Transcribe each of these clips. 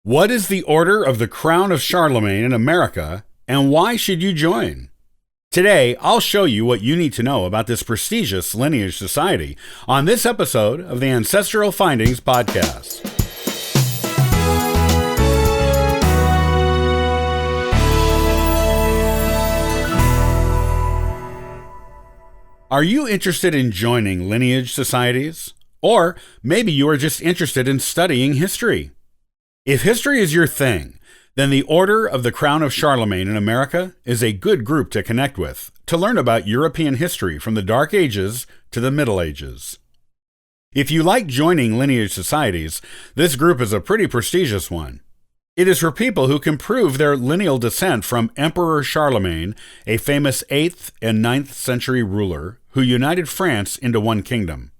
What is the Order of the Crown of Charlemagne in America, and why should you join? Today, I'll show you what you need to know about this prestigious lineage society on this episode of the Ancestral Findings podcast. Are you interested in joining lineage societies? Or maybe you are just interested in studying history. If history is your thing, then the Order of the Crown of Charlemagne in America is a good group to connect with to learn about European history from the Dark Ages to the Middle Ages. If you like joining lineage societies, this group is a pretty prestigious one. It is for people who can prove their lineal descent from Emperor Charlemagne, a famous 8th and 9th century ruler who united France into one kingdom.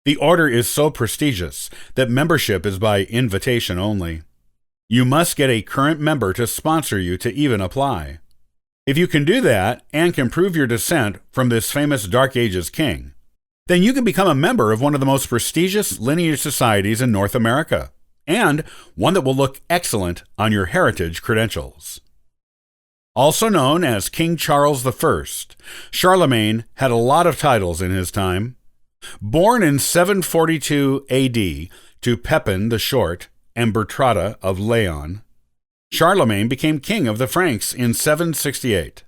The order is so prestigious that membership is by invitation only. You must get a current member to sponsor you to even apply. If you can do that and can prove your descent from this famous Dark Ages king, then you can become a member of one of the most prestigious lineage societies in North America, and one that will look excellent on your heritage credentials. Also known as King Charles I, Charlemagne had a lot of titles in his time. Born in 742 A.D. to Pepin the Short and Bertrada of Leon, Charlemagne became king of the Franks in 768.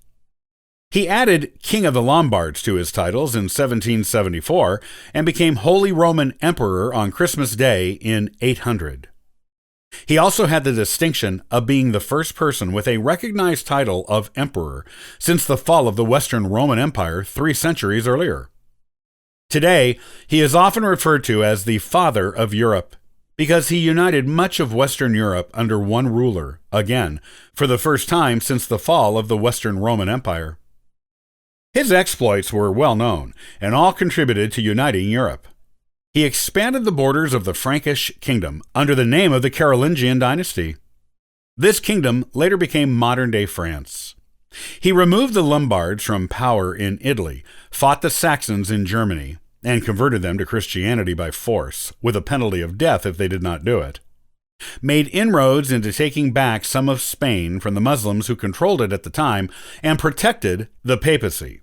He added King of the Lombards to his titles in 1774 and became Holy Roman Emperor on Christmas Day in 800. He also had the distinction of being the first person with a recognized title of emperor since the fall of the Western Roman Empire 3 centuries earlier. Today, he is often referred to as the Father of Europe because he united much of Western Europe under one ruler, again, for the first time since the fall of the Western Roman Empire. His exploits were well known and all contributed to uniting Europe. He expanded the borders of the Frankish kingdom under the name of the Carolingian dynasty. This kingdom later became modern-day France. He removed the Lombards from power in Italy, fought the Saxons in Germany, and converted them to Christianity by force, with a penalty of death if they did not do it. Made inroads into taking back some of Spain from the Muslims who controlled it at the time, and protected the papacy.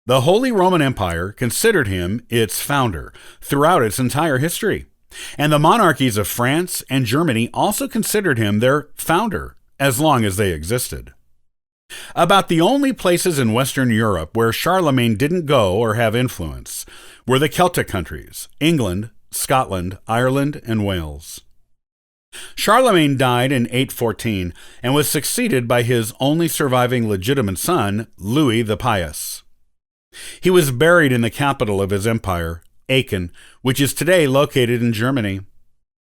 The Holy Roman Empire considered him its founder throughout its entire history, and the monarchies of France and Germany also considered him their founder as long as they existed. About the only places in Western Europe where Charlemagne didn't go or have influence were the Celtic countries, England, Scotland, Ireland, and Wales. Charlemagne died in 814 and was succeeded by his only surviving legitimate son, Louis the Pious. He was buried in the capital of his empire, Aachen, which is today located in Germany.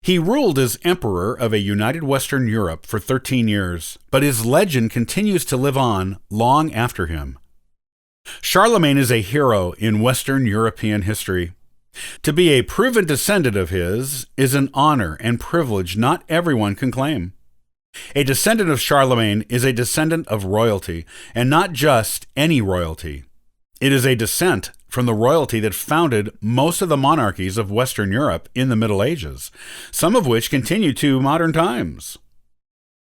He ruled as emperor of a united Western Europe for 13 years, but his legend continues to live on long after him. Charlemagne is a hero in Western European history. To be a proven descendant of his is an honor and privilege not everyone can claim. A descendant of Charlemagne is a descendant of royalty, and not just any royalty. It is a descent from the royalty that founded most of the monarchies of Western Europe in the Middle Ages, some of which continue to modern times.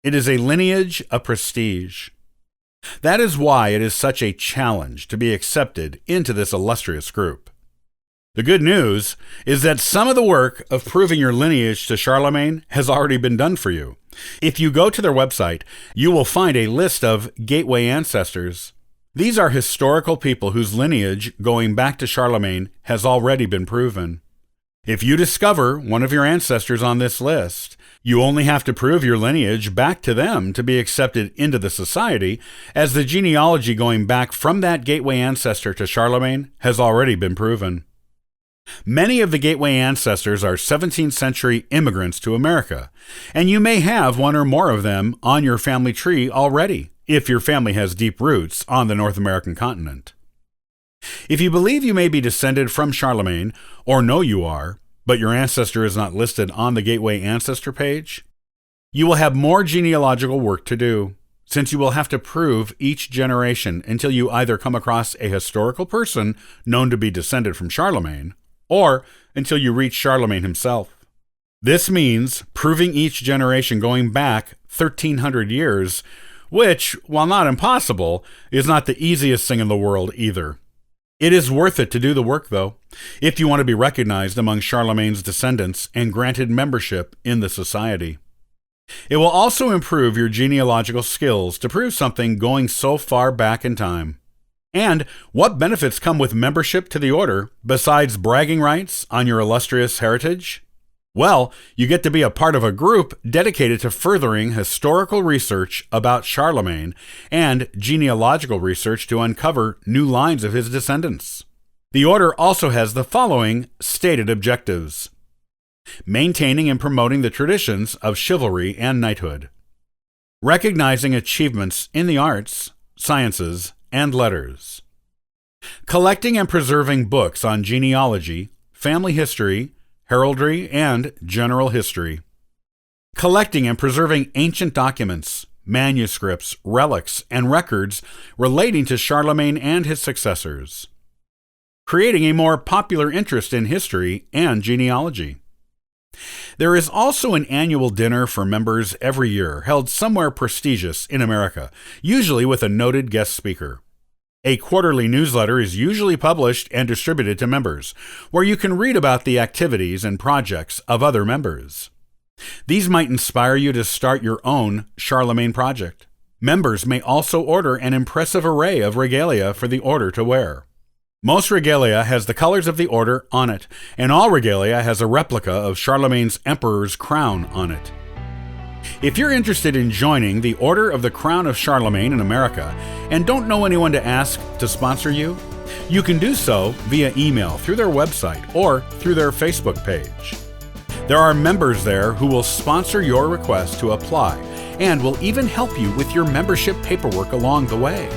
It is a lineage of prestige. That is why it is such a challenge to be accepted into this illustrious group. The good news is that some of the work of proving your lineage to Charlemagne has already been done for you. If you go to their website, you will find a list of gateway ancestors. These are historical people whose lineage going back to Charlemagne has already been proven. If you discover one of your ancestors on this list, you only have to prove your lineage back to them to be accepted into the society, as the genealogy going back from that gateway ancestor to Charlemagne has already been proven. Many of the gateway ancestors are 17th century immigrants to America, and you may have one or more of them on your family tree already, if your family has deep roots on the North American continent. If you believe you may be descended from Charlemagne, or know you are, but your ancestor is not listed on the Gateway Ancestor page, you will have more genealogical work to do, since you will have to prove each generation until you either come across a historical person known to be descended from Charlemagne, or until you reach Charlemagne himself. This means proving each generation going back 1,300 years, which, while not impossible, is not the easiest thing in the world either. It is worth it to do the work, though, if you want to be recognized among Charlemagne's descendants and granted membership in the society. It will also improve your genealogical skills to prove something going so far back in time. And what benefits come with membership to the order besides bragging rights on your illustrious heritage? Well, you get to be a part of a group dedicated to furthering historical research about Charlemagne and genealogical research to uncover new lines of his descendants. The order also has the following stated objectives: maintaining and promoting the traditions of chivalry and knighthood, recognizing achievements in the arts, sciences, and letters, collecting and preserving books on genealogy, family history, heraldry, and general history, collecting and preserving ancient documents, manuscripts, relics, and records relating to Charlemagne and his successors, creating a more popular interest in history and genealogy. There is also an annual dinner for members every year, held somewhere prestigious in America, usually with a noted guest speaker. A quarterly newsletter is usually published and distributed to members, where you can read about the activities and projects of other members. These might inspire you to start your own Charlemagne project. Members may also order an impressive array of regalia for the order to wear. Most regalia has the colors of the order on it, and all regalia has a replica of Charlemagne's emperor's crown on it. If you're interested in joining the Order of the Crown of Charlemagne in America and don't know anyone to ask to sponsor you, you can do so via email through their website or through their Facebook page. There are members there who will sponsor your request to apply and will even help you with your membership paperwork along the way.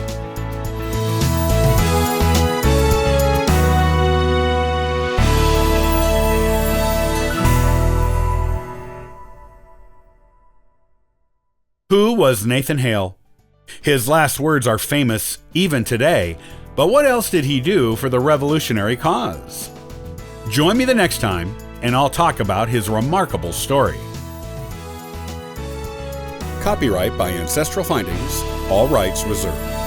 Who was Nathan Hale? His last words are famous even today, but what else did he do for the revolutionary cause? Join me the next time, and I'll talk about his remarkable story. Copyright by Ancestral Findings, all rights reserved.